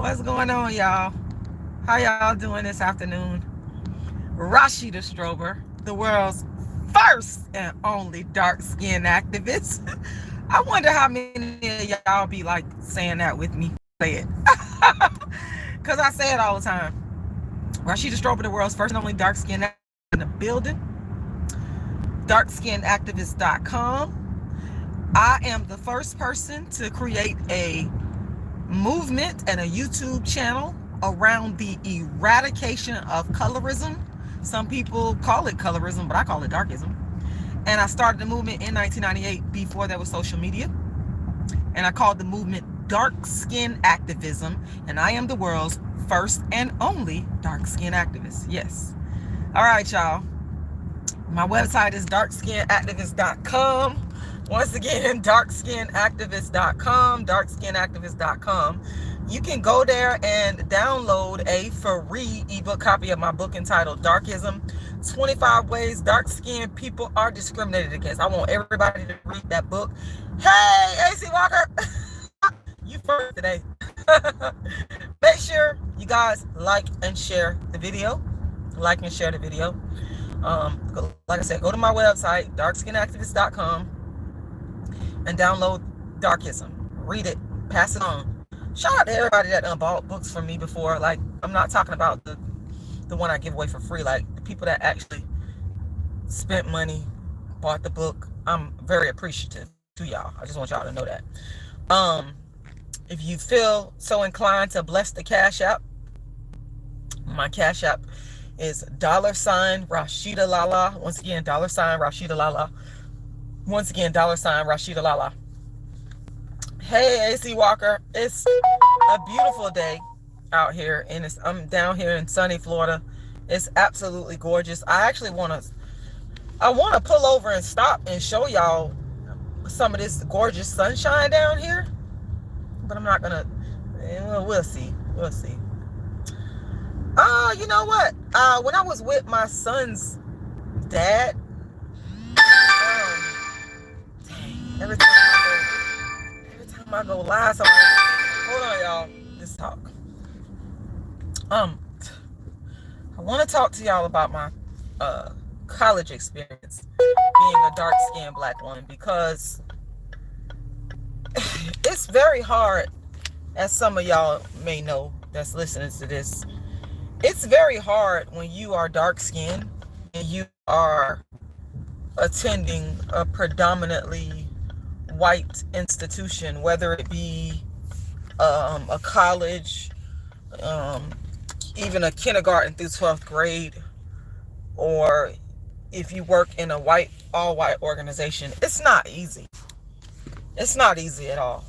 What's going on, y'all? How y'all doing this afternoon? Rashida Strober, the world's first and only dark-skinned activist. I wonder how many of y'all be like saying that with me. Say it. Because I say it all the time. Rashida Strober, the world's first and only dark-skinned activist in the building. Darkskinnedactivist.com. I am the first person to create a movement and a YouTube channel around the eradication of colorism. Some people call it colorism, but I call it darkism. And I started the movement in 1998 before there was social media. And I called the movement Dark Skin Activism. And I am the world's first and only dark skin activist. Yes. All right, y'all. My website is darkskinactivist.com. Once again, darkskinactivist.com, darkskinactivist.com. You can go there and download a free ebook copy of my book entitled Darkism, 25 Ways Dark-Skinned People Are Discriminated Against. I want everybody to read that book. Hey, AC Walker, you first today. Make sure you guys like and share the video. Like and share the video. Like I said, go to my website, darkskinactivist.com. and download Darkism. Read it, pass it on. Shout out to everybody that bought books from me before. Like, I'm not talking about the one I give away for free. Like, the people that actually spent money, bought the book. I'm very appreciative to y'all. I just want y'all to know that. If you feel so inclined to bless the Cash App, my Cash App is $RASHIDA'Lala. Once again, $RASHIDA'Lala. Once again, $RASHIDA'Lala. Hey, AC Walker. It's a beautiful day out here, and I'm down here in sunny Florida. It's absolutely gorgeous. I actually want to pull over and stop and show y'all some of this gorgeous sunshine down here, but I'm not gonna. We'll see. We'll see. You know what? When I was with my son's dad, every time I go live, so hold on, y'all. Let's talk. I want to talk to y'all about my college experience being a dark-skinned black woman, because it's very hard, as some of y'all may know that's listening to this. It's very hard when you are dark-skinned and you are attending a predominantly white institution, whether it be a college, even a kindergarten through 12th grade, or if you work in a all-white organization. It's not easy. It's not easy at all.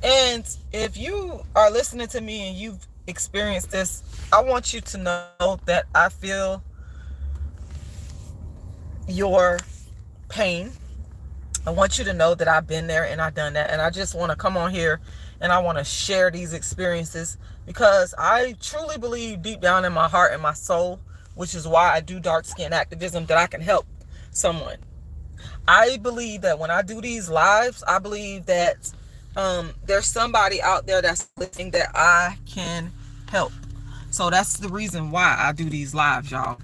And if you are listening to me and you've experienced this, I want you to know that I feel your pain. I want you to know that I've been there and I've done that. And I just want to come on here and I want to share these experiences, because I truly believe deep down in my heart and my soul, which is why I do dark skin activism, that I can help someone. I believe that when I do these lives, I believe that there's somebody out there that's listening that I can help. So that's the reason why I do these lives, y'all.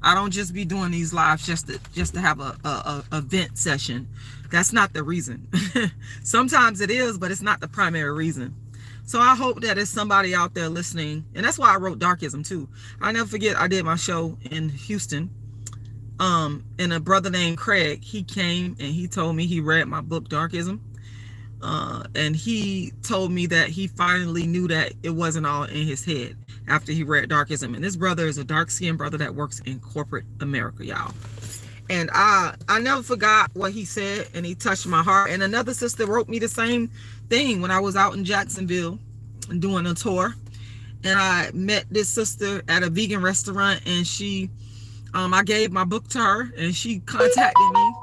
I don't just be doing these lives just to have a vent session. That's not the reason. Sometimes it is, but it's not the primary reason. So I hope that there's somebody out there listening. And that's why I wrote Darkism too. I never forget, I did my show in Houston. And a brother named Craig, he came and he told me he read my book Darkism. And he told me that he finally knew that it wasn't all in his head after he read Darkism. And this brother is a dark-skinned brother that works in corporate America, y'all. And I never forgot what he said, and he touched my heart. And another sister wrote me the same thing when I was out in Jacksonville doing a tour. And I met this sister at a vegan restaurant, and she, I gave my book to her, and she contacted me.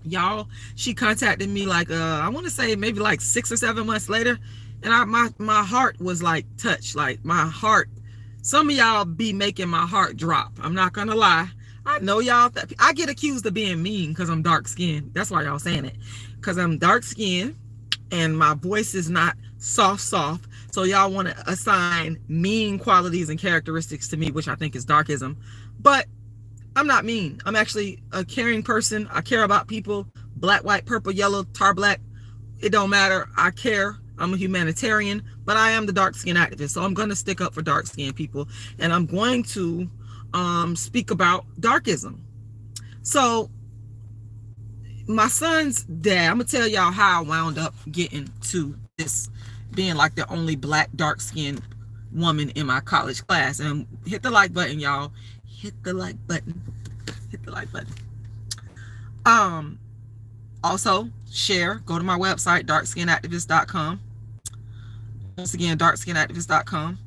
Y'all, she contacted me like, I want to say maybe like 6 or 7 months later. And my heart was like touched, like my heart. Some of y'all be making my heart drop. I'm not going to lie. I know y'all, I get accused of being mean because I'm dark skinned. That's why y'all saying it. Because I'm dark skinned and my voice is not soft. So y'all want to assign mean qualities and characteristics to me, which I think is darkism. But I'm not mean. I'm actually a caring person. I care about people. Black, white, purple, yellow, tar black. It don't matter. I care. I'm a humanitarian, but I am the dark skin activist. So I'm going to stick up for dark skinned people. And I'm going to speak about darkism. So my son's dad, I'm going to tell y'all how I wound up getting to this, being like the only black dark skinned woman in my college class. And hit the like button, y'all. Hit the like button. Hit the like button. Also share, go to my website, darkskinactivist.com. Once again, darkskinactivist.com.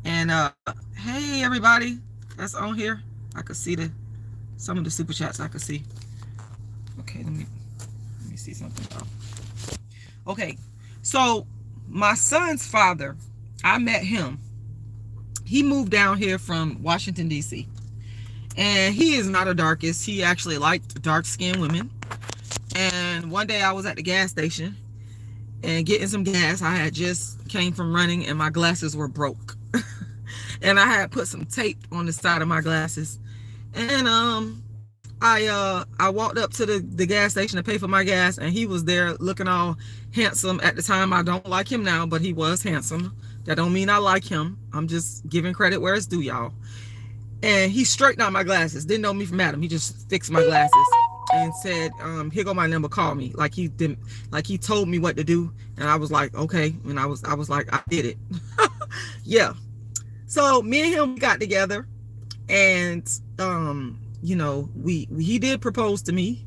And hey everybody that's on here. I could see some of the super chats I could see. Okay, let me see something. Okay, so my son's father, I met him. He moved down here from Washington, D.C. And he is not a darkist. He actually liked dark-skinned women. And one day I was at the gas station and getting some gas. I had just came from running and my glasses were broke. And I had put some tape on the side of my glasses. And I walked up to the gas station to pay for my gas, and he was there looking all handsome. At the time, I don't like him now, but he was handsome. That don't mean I like him. I'm just giving credit where it's due, y'all. And he straightened out my glasses. Didn't know me from Adam. He just fixed my glasses and said, here go my number, call me. Like he didn't, like he told me what to do. And I was like, okay. And I was like, I did it. Yeah. So me and him got together, and you know, he did propose to me,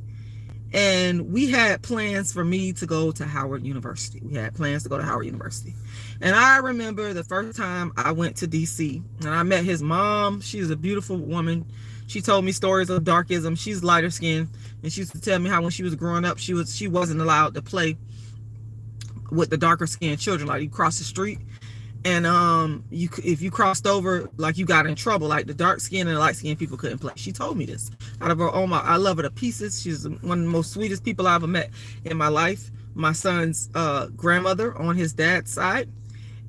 and we had plans for me to go to Howard University. We had plans to go to Howard University. And I remember the first time I went to DC and I met his mom. She was a beautiful woman. She told me stories of darkism. She's lighter skinned, and she used to tell me how when she was growing up, she wasn't allowed to play with the darker skinned children. Like, you cross the street, and if you crossed over, like, you got in trouble. Like, the dark skinned and the light skinned people couldn't play. She told me this out of her own mouth. I love her to pieces. She's one of the most sweetest people I ever met in my life. My son's grandmother on his dad's side.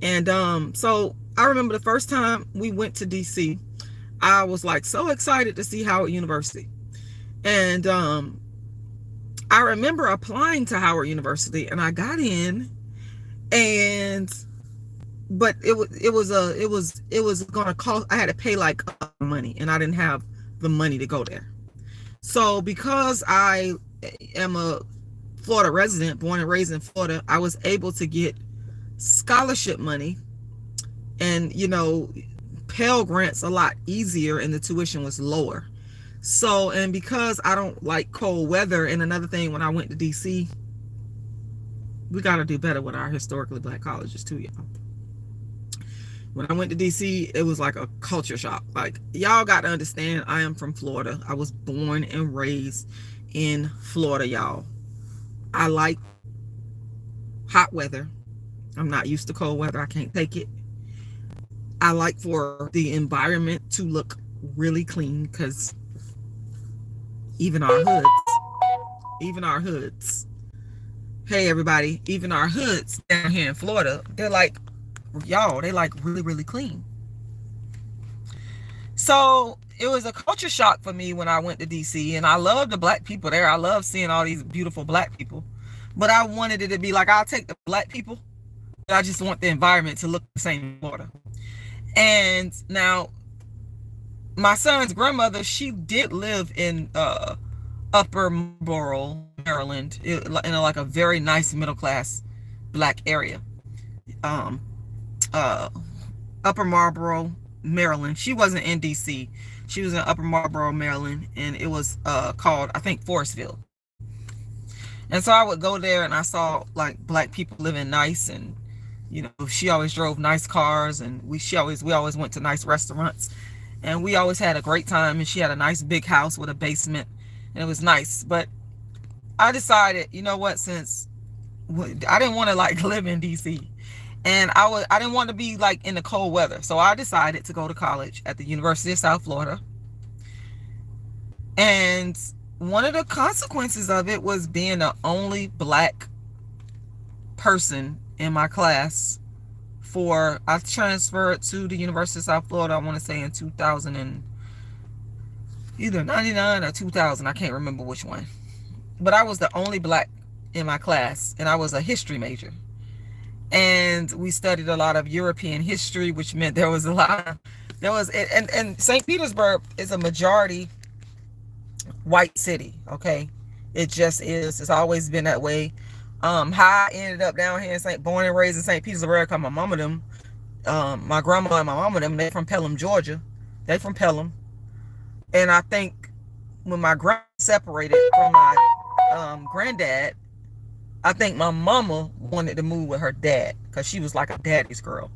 And so I remember the first time we went to DC, I was like so excited to see Howard University. And I remember applying to Howard University, and I got in, but it was gonna cost. I had to pay like money, and I didn't have the money to go there. So because I am a Florida resident, born and raised in Florida, I was able to get scholarship money, and you know, Pell Grants a lot easier, and the tuition was lower. So, and because I don't like cold weather, and another thing, when I went to DC, we got to do better with our historically black colleges too, y'all. When I went to DC, it was like a culture shock. Like, y'all got to understand, I am from Florida. I was born and raised in Florida, y'all. I like hot weather. I'm not used to cold weather. I can't take it. I like for the environment to look really clean, because even our hoods, hey everybody, even our hoods down here in Florida, they're like, y'all, they like really, really clean. So it was a culture shock for me when I went to DC, and I love the black people there. I love seeing all these beautiful black people, but I wanted it to be like, I'll take the black people, but I just want the environment to look the same in Florida. And now my son's grandmother, she did live in Upper Marlboro, Maryland, in like a very nice middle class black area. Upper Marlboro, Maryland. She wasn't in DC. She was in Upper Marlboro, Maryland, and it was called, I think, Forestville. And so I would go there, and I saw like black people living nice, and you know, she always drove nice cars, and we always went to nice restaurants, and we always had a great time. And she had a nice big house with a basement, and it was nice. But I decided, you know what, since I didn't want to like live in DC, and I didn't want to be like in the cold weather, so I decided to go to college at the University of South Florida. And one of the consequences of it was being the only black person in my class before I transferred to the University of South Florida. I want to say in 2000 and either 99 or 2000. I can't remember which one. But I was the only black in my class, and I was a history major. And we studied a lot of European history, which meant there was a lot. And St. Petersburg is a majority white city. Okay, it just is. It's always been that way. How I ended up down here born and raised in St. Petersburg, cause my mama them, my grandma and my mama them, they from Pelham, Georgia. They from Pelham. And I think when my grandma separated from my granddad, I think my mama wanted to move with her dad because she was like a daddy's girl.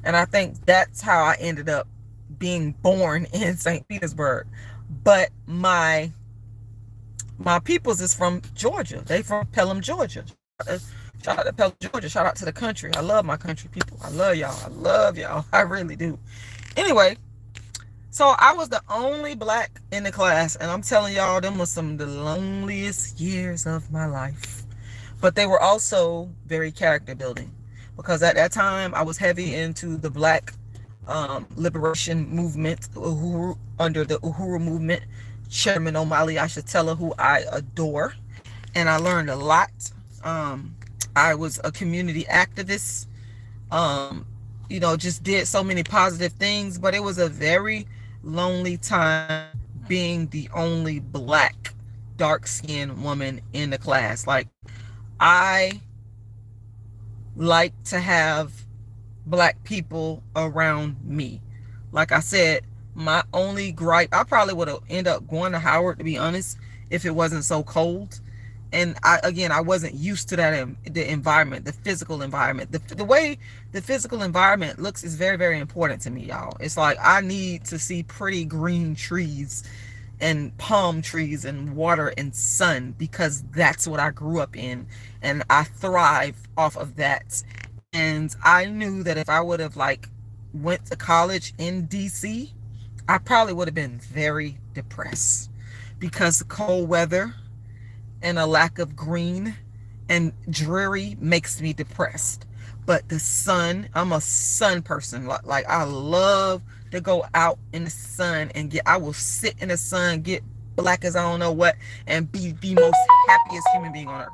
And I think that's how I ended up being born in St. Petersburg. But my peoples is from Georgia. They from Pelham, Georgia. Shout out to Pelham, Georgia. Shout out to the country. I love my country people. I love y'all. I love y'all. I really do. Anyway, so I was the only black in the class, and I'm telling y'all, them was some of the loneliest years of my life. But they were also very character building, because at that time I was heavy into the black liberation movement, under the Uhuru movement, Chairman O'Malley, I should tell her, who I adore, and I learned a lot. I was a community activist, just did so many positive things, but it was a very lonely time being the only black dark-skinned woman in the class. Like, I like to have black people around me. Like I said, my only gripe, I probably would have ended up going to Howard, to be honest, if it wasn't so cold. And I wasn't used to that, the environment, the physical environment. The way the physical environment looks is very, very important to me, y'all. It's like I need to see pretty green trees and palm trees and water and sun, because that's what I grew up in, and I thrive off of that. And I knew that if I would have went to college in DC, I probably would have been very depressed, because cold weather and a lack of green and dreary makes me depressed. But the sun, I'm a sun person. Like I love to go out in the sun and I will sit in the sun, get black as I don't know what, and be the most happiest human being on earth,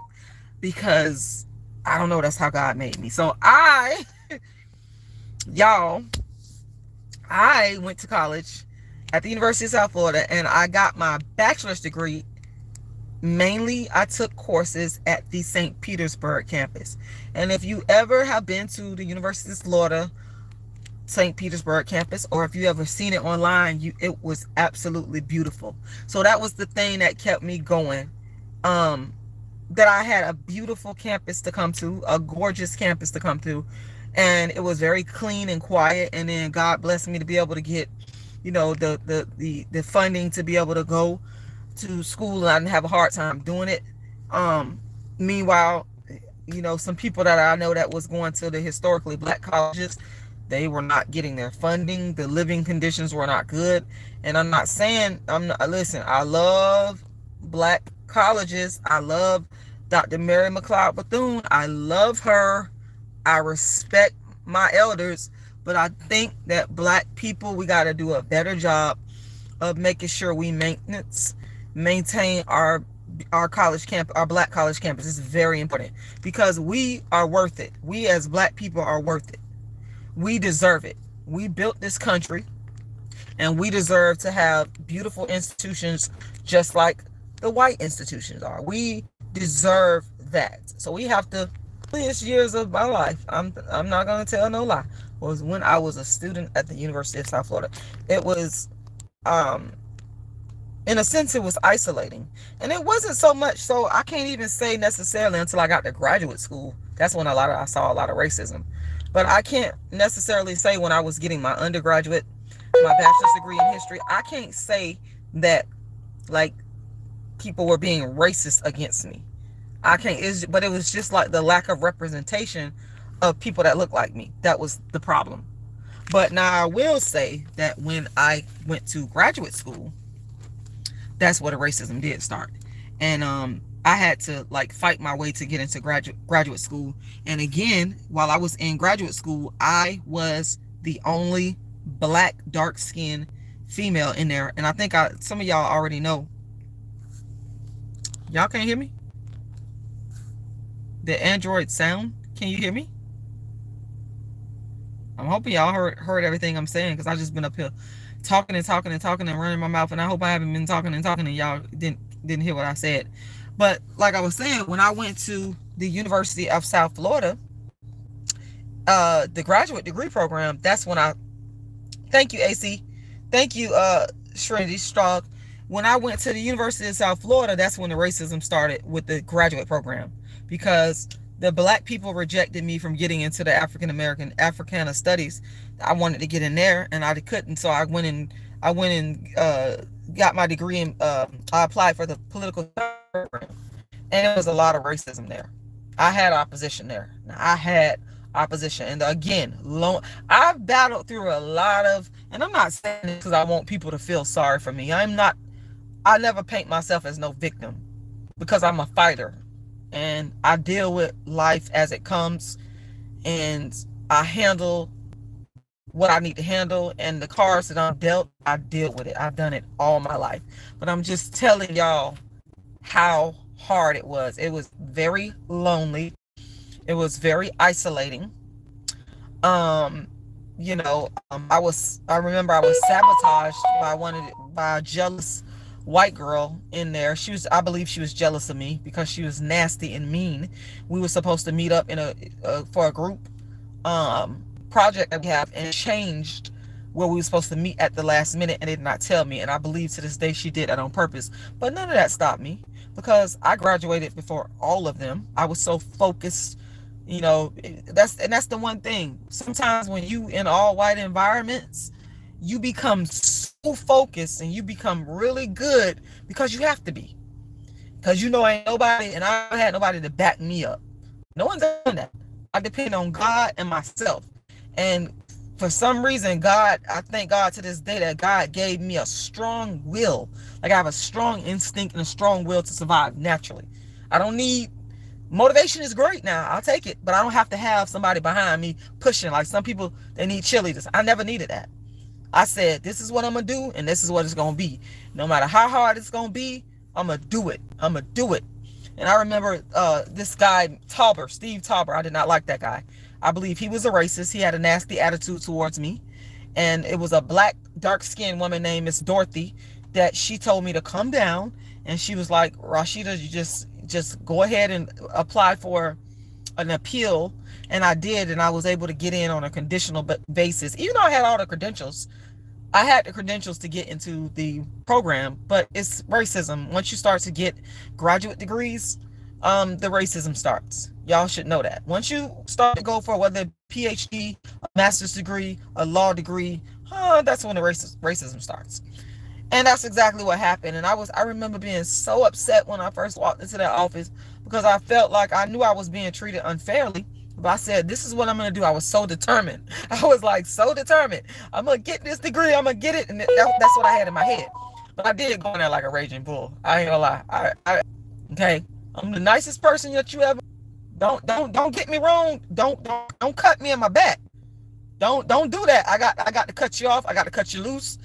because I don't know, that's how God made me. So I went to college at the University of South Florida, and I got my bachelor's degree. Mainly, I took courses at the St. Petersburg campus. And if you ever have been to the University of Florida, St. Petersburg campus, or if you ever seen it online, it was absolutely beautiful. So that was the thing that kept me going. That I had a beautiful campus to come to, a gorgeous campus to come to. And it was very clean and quiet. And then God blessed me to be able to get, the funding to be able to go to school, and I didn't have a hard time doing it. Meanwhile, some people that I know that was going to the historically black colleges, they were not getting their funding. The living conditions were not good. And I'm not saying, listen, I love black colleges. I love Dr. Mary McLeod Bethune. I love her. I respect my elders, but I think that black people, we got to do a better job of making sure we maintain our college camp, our black college campus. Is very important, because we are worth it. We as black people are worth it. We deserve it. We built this country, and we deserve to have beautiful institutions just like the white institutions are. We deserve that. So we have to, happiest years of my life, I'm not gonna tell no lie, was when I was a student at the University of South Florida. It was in a sense, it was isolating. And it wasn't so much, so I can't even say necessarily until I got to graduate school. That's when I saw a lot of racism. But I can't necessarily say when I was getting my undergraduate, my bachelor's degree in history, I can't say that people were being racist against me. I can't, but it was just like the lack of representation of people that look like me. That was the problem. But now I will say that when I went to graduate school, that's where the racism did start. And I had to like fight my way to get into graduate school. And again, while I was in graduate school, I was the only black, dark-skinned female in there. And I think some of y'all already know. Y'all can't hear me? The Android sound? Can you hear me? I'm hoping y'all heard everything I'm saying, because I just been up here talking and running my mouth, and I hope I haven't been talking and y'all didn't hear what I said. But like I was saying, when I went to the University of South Florida, the graduate degree program, that's when thank you, AC. Thank you, Trinity Strog. When I went to the University of South Florida, that's when the racism started with the graduate program, because the black people rejected me from getting into the Africana studies. I wanted to get in there and I couldn't, so I went and got my degree, and I applied for the political program, and it was a lot of racism there. I had opposition there. And again, I've battled through a lot of, and I'm not saying this because I want people to feel sorry for me. I never paint myself as no victim, because I'm a fighter and I deal with life as it comes, and I handle what I need to handle, and the cards that I'm dealt, I deal with it. I've done it all my life. But I'm just telling y'all how hard it was. It was very lonely. It was very isolating. I remember I was sabotaged by a jealous white girl in there. I believe she was jealous of me because she was nasty and mean. We were supposed to meet up for a group project that we have, and it changed where we were supposed to meet at the last minute, and did not tell me. And I believe to this day she did that on purpose. But none of that stopped me, because I graduated before all of them. I was so focused. That's the one thing. Sometimes when you in all white environments, you become so focused and you become really good, because you have to be. Because ain't nobody, and I had nobody to back me up. No one's done that. I depend on God and myself. And for some reason, I thank God to this day that God gave me a strong will. Like, I have a strong instinct and a strong will to survive naturally. I don't need motivation. Is great now, I'll take it, but I don't have to have somebody behind me pushing. Like some people, they need cheerleaders. I never needed that. I said, this is what I'm gonna do, and this is what it's gonna be. No matter how hard it's gonna be, I'm gonna do it. And I remember this guy, Steve Tauber. I did not like that guy. I believe he was a racist. He had a nasty attitude towards me. And it was a black, dark-skinned woman named Miss Dorothy that she told me to come down. And she was like, Rashida, you just go ahead and apply for an appeal. And I did, and I was able to get in on a conditional basis. Even though I had all the credentials, I had the credentials to get into the program, but it's racism. Once you start to get graduate degrees, the racism starts. Y'all should know that. Once you start to go for whether a PhD, a master's degree, a law degree, that's when the racism starts. And that's exactly what happened. And I remember being so upset when I first walked into that office, because I felt like I knew I was being treated unfairly. But I said, this is what I'm going to do. I was so determined. I was like so determined. I'm going to get this degree. I'm going to get it. And that's what I had in my head. But I did go in there like a raging bull. I ain't gonna lie. Okay. I'm the nicest person that you ever. Don't get me wrong. Don't cut me in my back. Don't do that. I got to cut you off. I got to cut you loose.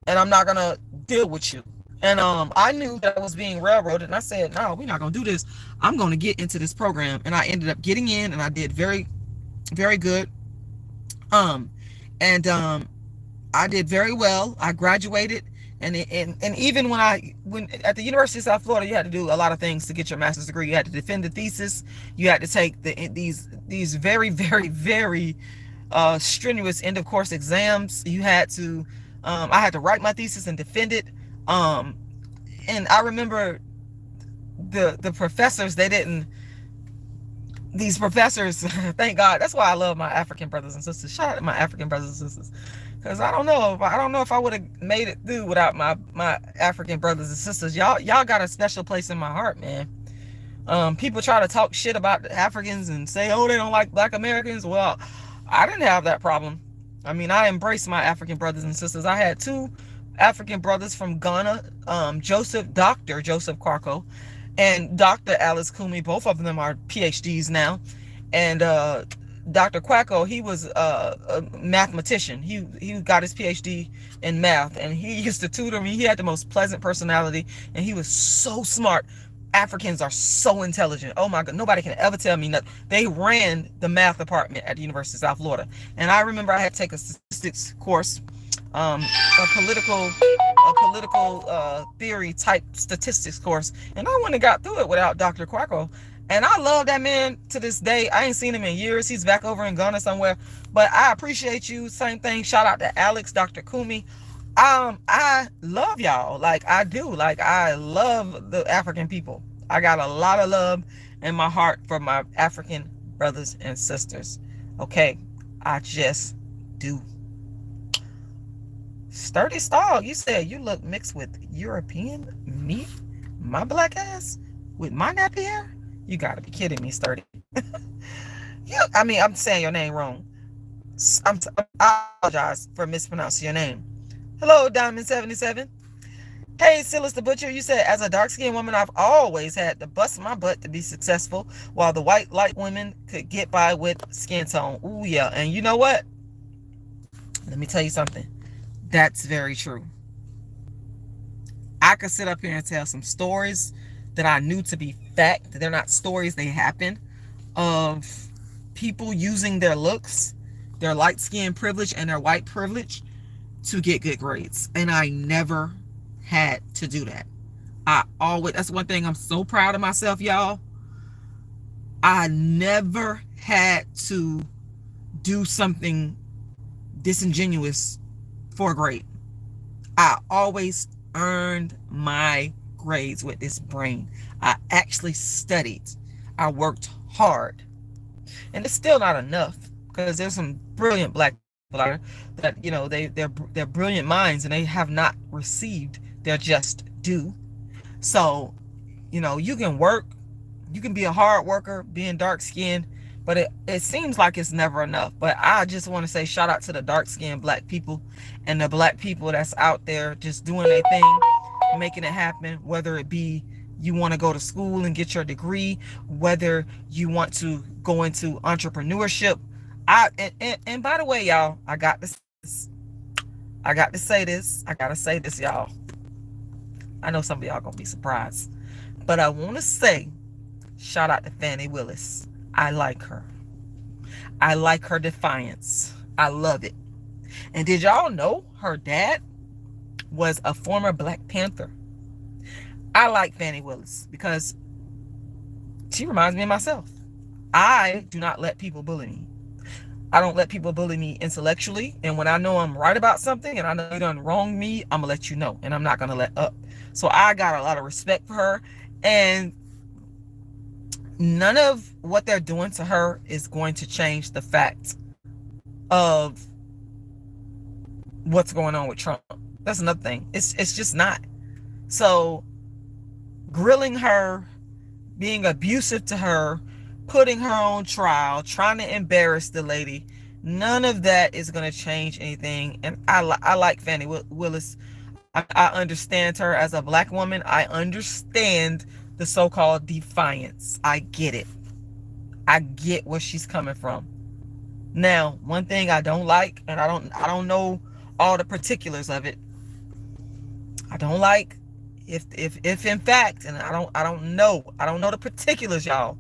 And I'm not going to deal with you. And I knew that I was being railroaded, and I said, no, we're not going to do this. I'm going to get into this program. And I ended up getting in, and I did very, very good. I did very well. I graduated. And even when at the University of South Florida, you had to do a lot of things to get your master's degree. You had to defend the thesis. You had to take these very, very, very strenuous end of course exams. You had to, I had to write my thesis and defend it. And I remember the professors, these professors, thank God. That's why I love my African brothers and sisters. Shout out to my African brothers and sisters. Because I don't know if I would have made it through without my African brothers and sisters. Y'all got a special place in my heart, man. People try to talk shit about the Africans and say, oh, they don't like black Americans. Well, I didn't have that problem. I mean, I embraced my African brothers and sisters. I had two African brothers from Ghana, Dr. Joseph Kwarko, And Dr. Alice Kumi, both of them are PhDs now. And Dr. Quacko, he was a mathematician. He got his PhD in math, and he used to tutor me. He had the most pleasant personality, and he was so smart. Africans are so intelligent. Oh my God, nobody can ever tell me nothing. They ran the math department at the University of South Florida. And I remember I had to take a statistics course, a political theory type statistics course, and I wouldn't have got through it without Dr. Quacko. And I love that man to this day. I ain't seen him in years. He's back over in Ghana somewhere. But I appreciate you. Same thing. Shout out to Alex, Dr. Kumi. I love y'all. Like I do. Like I love the African people. I got a lot of love in my heart for my African brothers and sisters. Okay. I just do. Sturdy Stall, you said you look mixed with European me? My black ass? With my nappy hair? You gotta be kidding me, Sturdy. I'm saying your name wrong. I apologize for mispronouncing your name. Hello, Diamond77. Hey, Silas the Butcher, you said, as a dark-skinned woman, I've always had to bust my butt to be successful, while the white light women could get by with skin tone. Ooh, yeah. And you know what? Let me tell you something. That's very true. I could sit up here and tell some stories that I knew to be fact. They're not stories, they happen, of people using their looks, their light skin privilege and their white privilege to get good grades. And I never had to do that. That's one thing I'm so proud of myself, y'all. I never had to do something disingenuous for a grade. I always earned my grades with this brain. I actually studied. I worked hard. And it's still not enough, because there's some brilliant black people out there that, they're brilliant minds and they have not received their just due. So, you can work, you can be a hard worker, being dark skinned, but it seems like it's never enough. But I just want to say shout out to the dark-skinned black people and the black people that's out there just doing their thing, making it happen, whether it be you want to go to school and get your degree, whether you want to go into entrepreneurship. And by the way, y'all, I got to say this, y'all. I know some of y'all gonna be surprised, but I want to say shout out to Fannie Willis. I like her. I like her defiance. I love it. And did y'all know her dad was a former Black Panther? I like Fannie Willis because she reminds me of myself. I do not let people bully me. I don't let people bully me intellectually. And when I know I'm right about something and I know you done wronged me, I'm going to let you know. And I'm not going to let up. So I got a lot of respect for her. And none of what they're doing to her is going to change the fact of what's going on with Trump. That's another thing. It's just not. So grilling her, being abusive to her, putting her on trial, trying to embarrass the lady, none of that is going to change anything. And I like Fannie Willis. I understand her as a black woman. I understand the so-called defiance. I get it. I get where she's coming from. Now, one thing I don't like, and I don't know all the particulars of it. I don't like if in fact, and I don't know the particulars, y'all.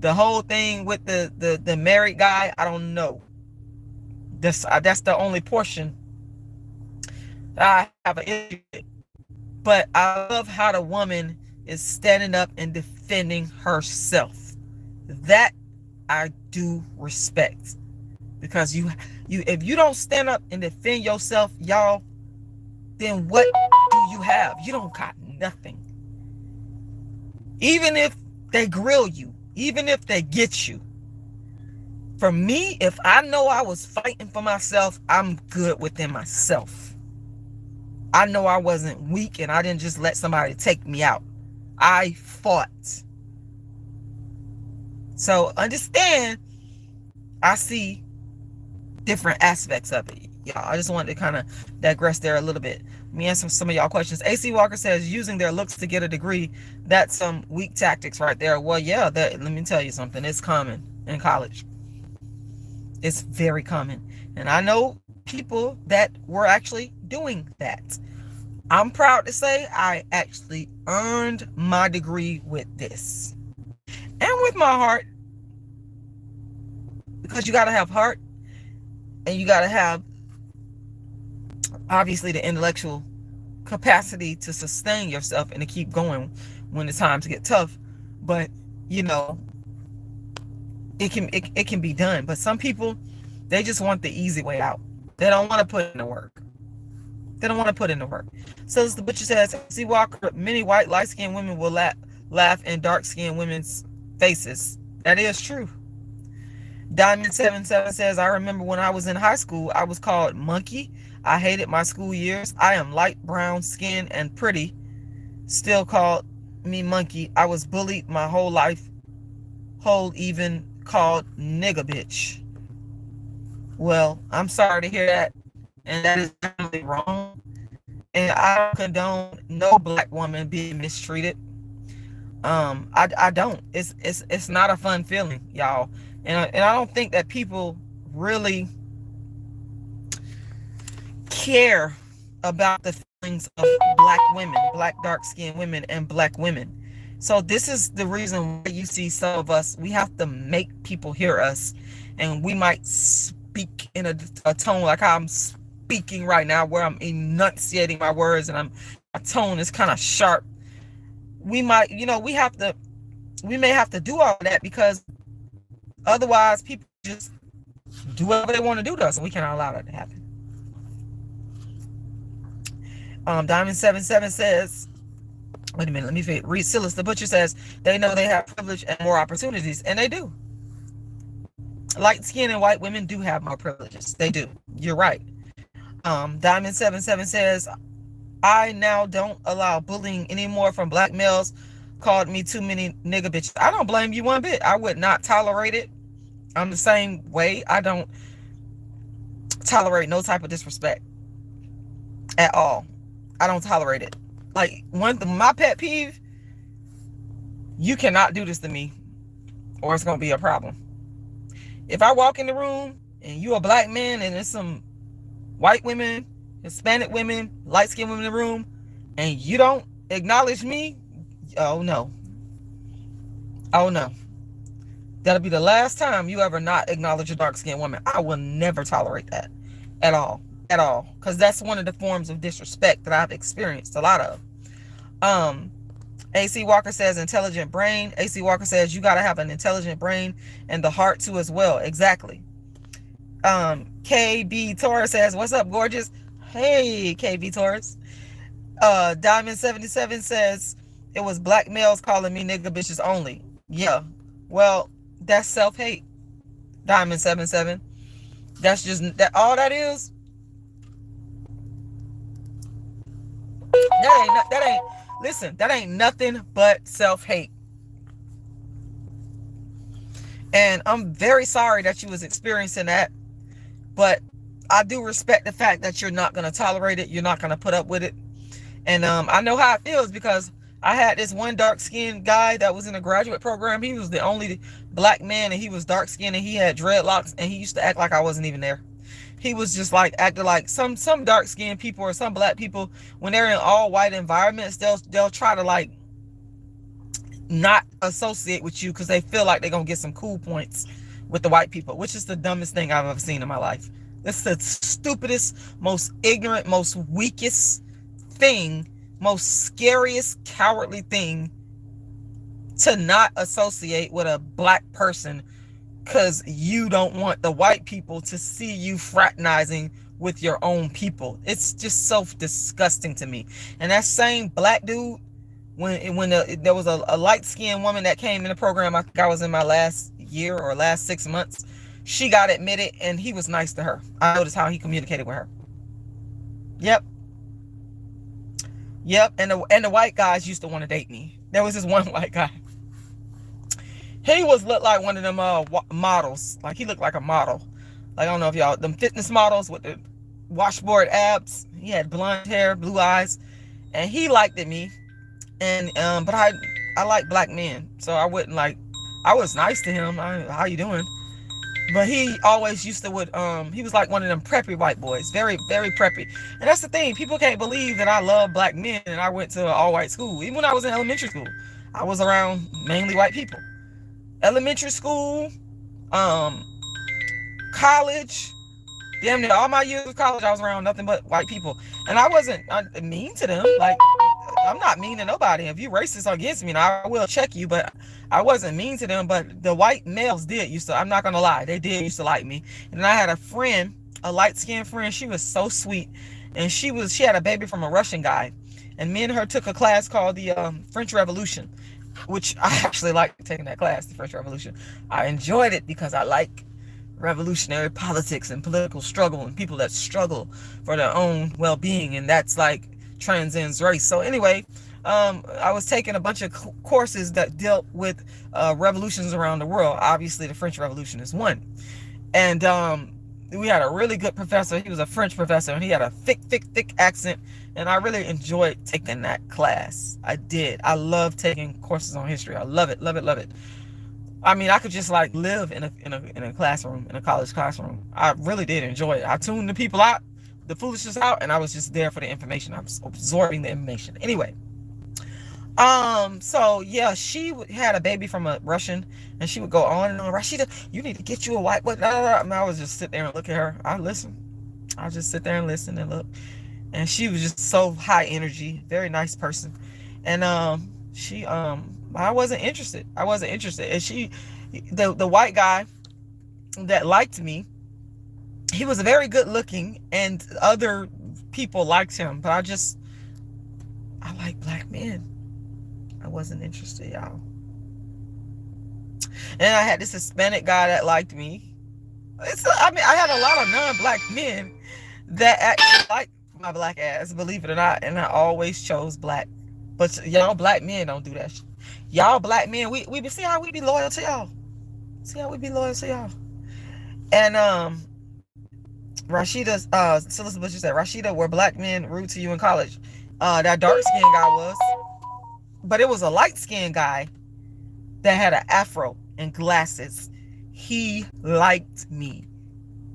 The whole thing with the married guy, I don't know. That's the only portion I have an issue with. But I love how the woman is standing up and defending herself. That I do respect. Because you if you don't stand up and defend yourself, y'all, then what do you have? You don't got nothing. Even if they grill you, even if they get you. For me, if I know I was fighting for myself, I'm good within myself. I know I wasn't weak and I didn't just let somebody take me out. I fought. So understand, I see different aspects of it. y'all. I just wanted to kind of digress there a little bit. Let me answer some of y'all questions. AC Walker says, using their looks to get a degree, that's some weak tactics right there. Well, yeah, let me tell you something. It's common in college. It's very common. And I know people that were actually doing that. I'm proud to say I actually earned my degree with this. And with my heart. Because you got to have heart. And you got to have, obviously, the intellectual capacity to sustain yourself and to keep going when the times get tough. But, you know, it can be done. But some people, they just want the easy way out. They don't want to put in the work. They don't want to put in the work. So the butcher says, C. Walker, many white, light-skinned women will laugh in dark-skinned women's faces. That is true. Diamond77 says, I remember when I was in high school, I was called monkey. I hated my school years. I am light brown skin and pretty. Still called me monkey. I was bullied my whole life. Even called nigga bitch. Well, I'm sorry to hear that. And that is definitely wrong. And I don't condone no black woman being mistreated. I don't. It's not a fun feeling, y'all. And I don't think that people really care about the feelings of black women, black dark-skinned women, and black women. So this is the reason why you see some of us, we have to make people hear us. And we might speak in a tone like how I'm speaking right now, where I'm enunciating my words and my tone is kind of sharp. We might, we may have to do all of that, because otherwise people just do whatever they want to do to us, and we cannot allow that to happen. Diamond77 says, wait a minute, let me read. Silas the Butcher says, they know they have privilege and more opportunities, and they do. Light skin and white women do have more privileges. They do. You're right. Diamond77 says, I now don't allow bullying anymore from black males. Called me too many nigga bitches. I don't blame you one bit. I would not tolerate it. I'm the same way. I don't tolerate no type of disrespect at all. I don't tolerate it. Like, my pet peeve, you cannot do this to me or it's going to be a problem. If I walk in the room and you a black man and there's some white women, Hispanic women, light-skinned women in the room, and you don't acknowledge me, oh no. Oh no. That'll be the last time you ever not acknowledge a dark-skinned woman. I will never tolerate that at all. At all. Because that's one of the forms of disrespect that I've experienced a lot of. AC Walker says intelligent brain. AC Walker says you got to have an intelligent brain and the heart too as well. Exactly. KB Torres says, what's up, gorgeous? Hey, KB Torres. Diamond77 says, it was black males calling me nigga bitches only. Yeah. Well, that's self-hate. Diamond77. That's just that. All that is. That ain't nothing but self-hate. And I'm very sorry that you was experiencing that. But I do respect the fact that you're not going to tolerate it. You're not going to put up with it. And I know how it feels, because I had this one dark-skinned guy that was in a graduate program. He was the only black man, and he was dark-skinned, and he had dreadlocks, and he used to act like I wasn't even there. He was just like acting like some dark-skinned people or some black people, when they're in all white environments, they'll try to like not associate with you because they feel like they're gonna get some cool points with the white people, which is the dumbest thing I've ever seen in my life. It's the stupidest, most ignorant, most weakest thing, most scariest, cowardly thing, to not associate with a black person because you don't want the white people to see you fraternizing with your own people. It's just so disgusting to me. And that same black dude, when there was a light-skinned woman that came in the program, I think I was in my last year or last 6 months, she got admitted, and he was nice to her. I noticed how he communicated with her. Yep. And the white guys used to want to date me. There was this one white guy. He looked like one of them models. Like, he looked like a model. Like, I don't know if y'all, them fitness models with the washboard abs. He had blonde hair, blue eyes, and he liked me. And but I like black men, so I wouldn't like. I was nice to him. How you doing? But he always used to he was like one of them preppy white boys, very, very preppy. And that's the thing, people can't believe that I love black men and I went to an all-white school. Even when I was in elementary school, I was around mainly white people. Elementary school, college, damn near all my years of college, I was around nothing but white people. And I wasn't mean to them. Like, I'm not mean to nobody. If you racist against me, I will check you, but I wasn't mean to them. But the white males I'm not gonna lie, they did used to like me. And I had a friend, a light-skinned friend. She was so sweet, and she had a baby from a Russian guy. And me and her took a class called the French Revolution, which I actually liked taking that class, the French Revolution. I enjoyed it because I like revolutionary politics and political struggle and people that struggle for their own well-being, and that's like transcends race. So anyway, I was taking a bunch of courses that dealt with revolutions around the world. Obviously, the French Revolution is one. And we had a really good professor. He was a French professor, and he had a thick accent. And I really enjoyed taking that class. I did. I love taking courses on history. I love it, love it, love it. I mean, I could just like live in a classroom, in a college classroom. I really did enjoy it. I tuned the people out, the foolishness out, and I was just there for the information. I was absorbing the information. Anyway, so yeah, she had a baby from a Russian, and she would go on and on. Rashida, you need to get you a white boy. And I was just sit there and look at her. I listen. I just sit there and listen and look. And she was just so high energy, very nice person. And I wasn't interested. And the white guy that liked me, he was very good looking, and other people liked him. But I like black men. I wasn't interested, y'all. And I had this Hispanic guy that liked me. I had a lot of non-black men that actually liked my black ass, believe it or not. And I always chose black. But y'all black men don't do that shit. Y'all black men, we see how we be loyal to y'all. See how we be loyal to y'all. And Rashida, Celeste Butcher said, Rashida, were black men rude to you in college? That dark-skinned guy was. But it was a light-skinned guy that had an afro and glasses. He liked me.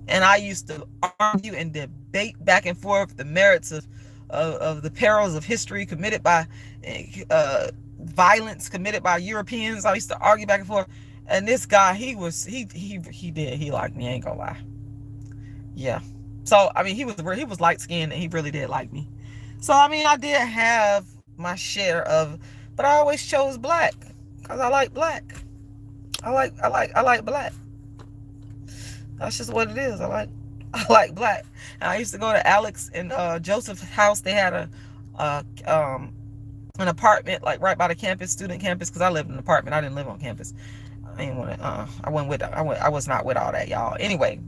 And I used to argue and debate back and forth the merits of the perils of history committed by violence committed by Europeans. I used to argue back and forth. And this guy, he liked me, I ain't gonna lie. Yeah. So I mean, he was light-skinned, and he really did like me. So I mean, I did have my share of, but I always chose black because I like black. I like black. That's just what it is. I like black. And I used to go to Alex and Joseph's house. They had an apartment like right by the campus, student campus, because I lived in an apartment. I didn't live on campus. I didn't want to. I was not with all that, y'all. Anyway,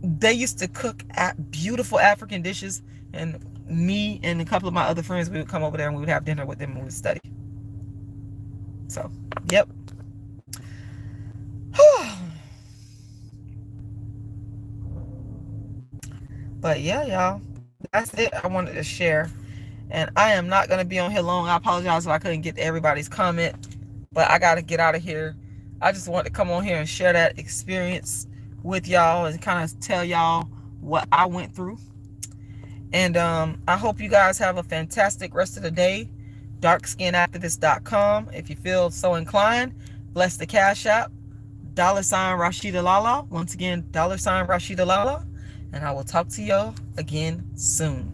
they used to cook beautiful African dishes, and me and a couple of my other friends, we would come over there and we would have dinner with them and we would study. So, yep. But yeah, y'all, that's it I wanted to share. And I am not going to be on here long. I apologize if I couldn't get to everybody's comment, but I got to get out of here. I just wanted to come on here and share that experience with y'all and kind of tell y'all what I went through. And I hope you guys have a fantastic rest of the day. darkskinactivist.com. If you feel so inclined, bless the Cash App. $RASHIDA'Lala. Once again, $RASHIDA'Lala. And I will talk to y'all again soon.